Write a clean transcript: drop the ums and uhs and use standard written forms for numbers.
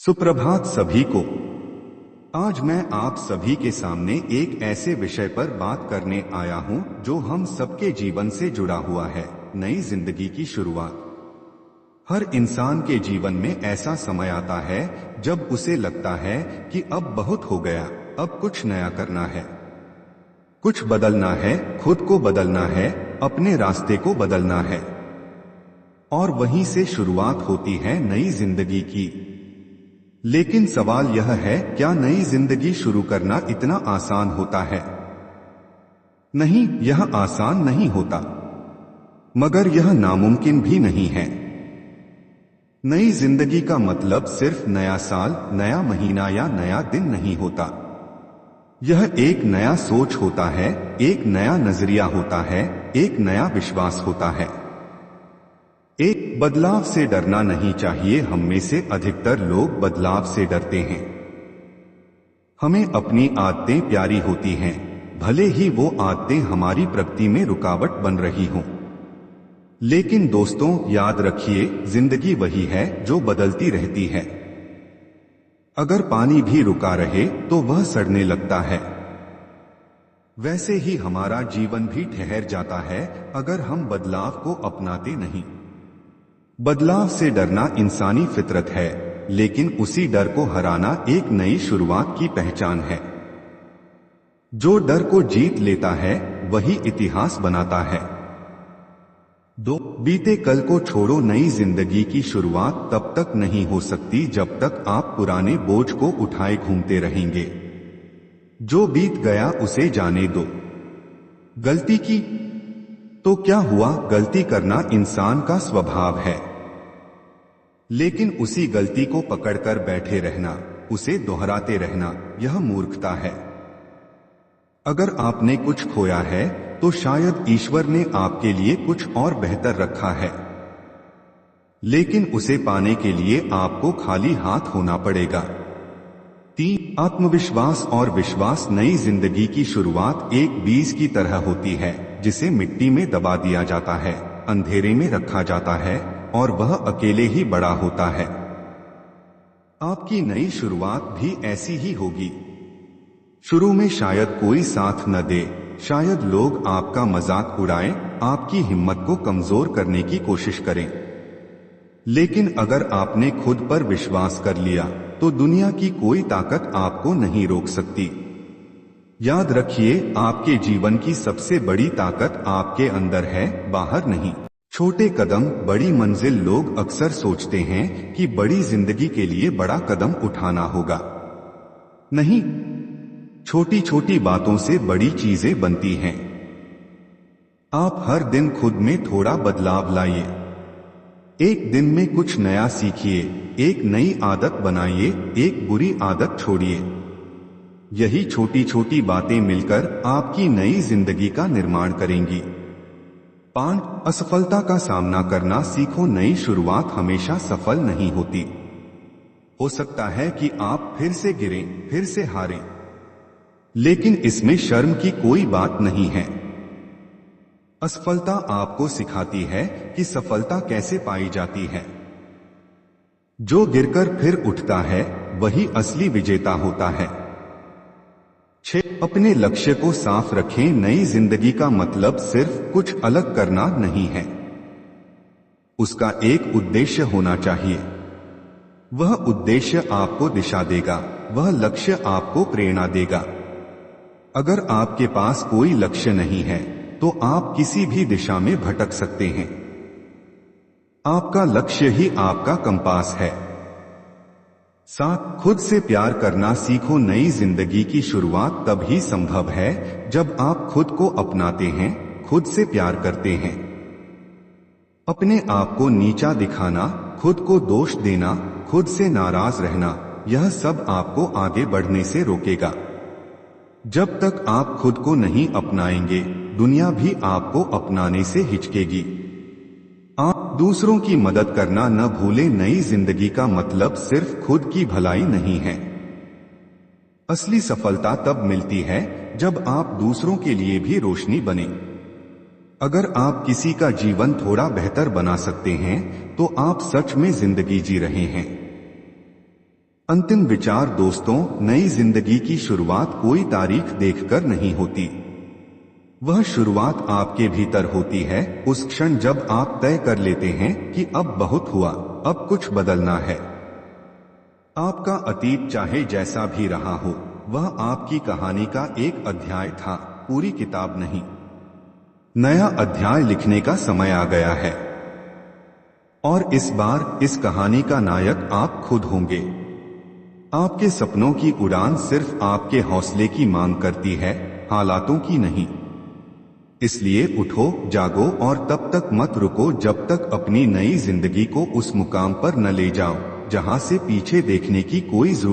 सुप्रभात सभी को। आज मैं आप सभी के सामने एक ऐसे विषय पर बात करने आया हूं जो हम सबके जीवन से जुड़ा हुआ है, नई जिंदगी की शुरुआत। हर इंसान के जीवन में ऐसा समय आता है जब उसे लगता है कि अब बहुत हो गया, अब कुछ नया करना है, कुछ बदलना है, खुद को बदलना है, अपने रास्ते को बदलना है। और वहीं से शुरुआत होती है नई जिंदगी की। लेकिन सवाल यह है, क्या नई जिंदगी शुरू करना इतना आसान होता है? नहीं, यह आसान नहीं होता, मगर यह नामुमकिन भी नहीं है। नई जिंदगी का मतलब सिर्फ नया साल, नया महीना या नया दिन नहीं होता। यह एक नया सोच होता है, एक नया नजरिया होता है, एक नया विश्वास होता है। एक बदलाव से डरना नहीं चाहिए। हम में से अधिकतर लोग बदलाव से डरते हैं। हमें अपनी आदतें प्यारी होती हैं, भले ही वो आदतें हमारी प्रगति में रुकावट बन रही हों। लेकिन दोस्तों, याद रखिए, जिंदगी वही है जो बदलती रहती है। अगर पानी भी रुका रहे तो वह सड़ने लगता है। वैसे ही हमारा जीवन भी ठहर जाता है अगर हम बदलाव को अपनाते नहीं। बदलाव से डरना इंसानी फितरत है, लेकिन उसी डर को हराना एक नई शुरुआत की पहचान है। जो डर को जीत लेता है वही इतिहास बनाता है। बीते कल को छोड़ो। नई जिंदगी की शुरुआत तब तक नहीं हो सकती जब तक आप पुराने बोझ को उठाए घूमते रहेंगे। जो बीत गया उसे जाने दो। गलती की तो क्या हुआ, गलती करना इंसान का स्वभाव है। लेकिन उसी गलती को पकड़कर बैठे रहना, उसे दोहराते रहना, यह मूर्खता है। अगर आपने कुछ खोया है तो शायद ईश्वर ने आपके लिए कुछ और बेहतर रखा है। लेकिन उसे पाने के लिए आपको खाली हाथ होना पड़ेगा। 3. आत्मविश्वास और विश्वास। नई जिंदगी की शुरुआत एक बीज की तरह होती है जिसे मिट्टी में दबा दिया जाता है, अंधेरे में रखा जाता है और वह अकेले ही बड़ा होता है। आपकी नई शुरुआत भी ऐसी ही होगी। शुरू में शायद कोई साथ न दे, शायद लोग आपका मजाक उड़ाएं, आपकी हिम्मत को कमजोर करने की कोशिश करें। लेकिन अगर आपने खुद पर विश्वास कर लिया तो दुनिया की कोई ताकत आपको नहीं रोक सकती। याद रखिए, आपके जीवन की सबसे बड़ी ताकत आपके अंदर है, बाहर नहीं। छोटे कदम बड़ी मंजिल। लोग अक्सर सोचते हैं कि बड़ी जिंदगी के लिए बड़ा कदम उठाना होगा। नहीं, छोटी छोटी बातों से बड़ी चीजें बनती हैं। आप हर दिन खुद में थोड़ा बदलाव लाइए। एक दिन में कुछ नया सीखिए, एक नई आदत बनाइए, एक बुरी आदत छोड़िए। यही छोटी छोटी बातें मिलकर आपकी नई जिंदगी का निर्माण करेंगी। 5. असफलता का सामना करना सीखो। नई शुरुआत हमेशा सफल नहीं होती। हो सकता है कि आप फिर से गिरें, फिर से हारें, लेकिन इसमें शर्म की कोई बात नहीं है। असफलता आपको सिखाती है कि सफलता कैसे पाई जाती है। जो गिरकर फिर उठता है वही असली विजेता होता है। 6. अपने लक्ष्य को साफ रखें। नई जिंदगी का मतलब सिर्फ कुछ अलग करना नहीं है, उसका एक उद्देश्य होना चाहिए। वह उद्देश्य आपको दिशा देगा, वह लक्ष्य आपको प्रेरणा देगा। अगर आपके पास कोई लक्ष्य नहीं है तो आप किसी भी दिशा में भटक सकते हैं। आपका लक्ष्य ही आपका कंपास है। 7. खुद से प्यार करना सीखो। नई जिंदगी की शुरुआत तब ही संभव है जब आप खुद को अपनाते हैं, खुद से प्यार करते हैं। अपने आप को नीचा दिखाना, खुद को दोष देना, खुद से नाराज रहना, यह सब आपको आगे बढ़ने से रोकेगा। जब तक आप खुद को नहीं अपनाएंगे, दुनिया भी आपको अपनाने से हिचकेगी। आप दूसरों की मदद करना न भूलें। नई जिंदगी का मतलब सिर्फ खुद की भलाई नहीं है। असली सफलता तब मिलती है जब आप दूसरों के लिए भी रोशनी बने। अगर आप किसी का जीवन थोड़ा बेहतर बना सकते हैं तो आप सच में जिंदगी जी रहे हैं। अंतिम विचार दोस्तों, नई जिंदगी की शुरुआत कोई तारीख देखकर नहीं होती। वह शुरुआत आपके भीतर होती है, उस क्षण जब आप तय कर लेते हैं कि अब बहुत हुआ, अब कुछ बदलना है। आपका अतीत चाहे जैसा भी रहा हो, वह आपकी कहानी का एक अध्याय था, पूरी किताब नहीं। नया अध्याय लिखने का समय आ गया है, और इस बार इस कहानी का नायक आप खुद होंगे। आपके सपनों की उड़ान सिर्फ आपके हौसले की मांग करती है, हालातों की नहीं। इसलिए उठो, जागो और तब तक मत रुको जब तक अपनी नई जिंदगी को उस मुकाम पर न ले जाओ जहां से पीछे देखने की कोई जरूरत